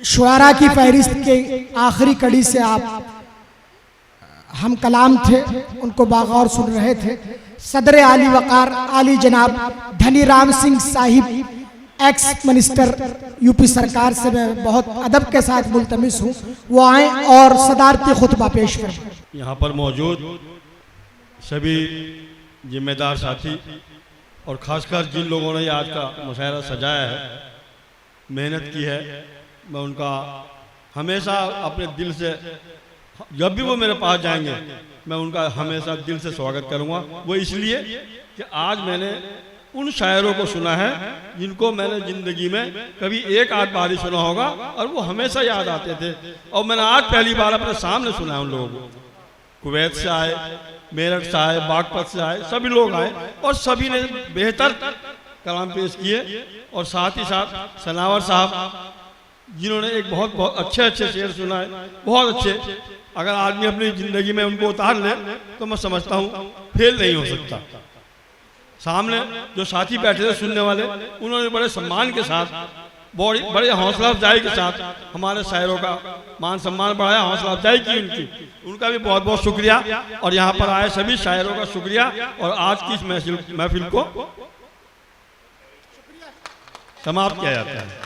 शुआरा की फहरिस्त के आखिरी कड़ी से आप हम कलाम थे, उनको बागौर सुन रहे थे। सदर आली वकार आली जनाब Dhani Ram Singh Sahib, ex minister UP सरकार से मैं बहुत अदब के साथ मुल्तमिस हूँ, वो आए और सदारती खुतबा पेश करें। यहाँ पर मौजूद सभी जिम्मेदार साथी और ख़ासकर जिन लोगों ने आज का मुशायरा सजाया है, मेहनत की है, मैं उनका हमेशा अपने दिल से, जब भी वो मेरे पास जाएंगे मैं उनका हमेशा दिल से स्वागत करूँगा। वो इसलिए कि आज मैंने उन शायरों को सुना है जिनको मैंने ज़िंदगी में कभी एक आध बार ही सुना होगा और वो हमेशा याद आते थे, और मैंने आज पहली बार अपने सामने सुना है उन लोगों को। कुवैत से आए, मेरठ से आए, बागपत से आए, सभी लोग आए और सभी ने बेहतर कलाम पेश किए। और साथ ही साथ सनावर साहब जिन्होंने एक बहुत अच्छे शेर सुनाए, बहुत अच्छे। अगर आदमी अपनी ज़िंदगी में उनको उतार ले तो मैं समझता हूँ फेल नहीं हो सकता। सामने जो साथी बैठे थे सुनने वाले, उन्होंने बड़े सम्मान के साथ, बड़े हौसला अफजाई के साथ हमारे शायरों का मान सम्मान बढ़ाया, हौसला अफजाई की उनका भी बहुत बहुत शुक्रिया। और यहाँ पर आए सभी शायरों का शुक्रिया। और आज की इस महफिल को समाप्त किया जाता है।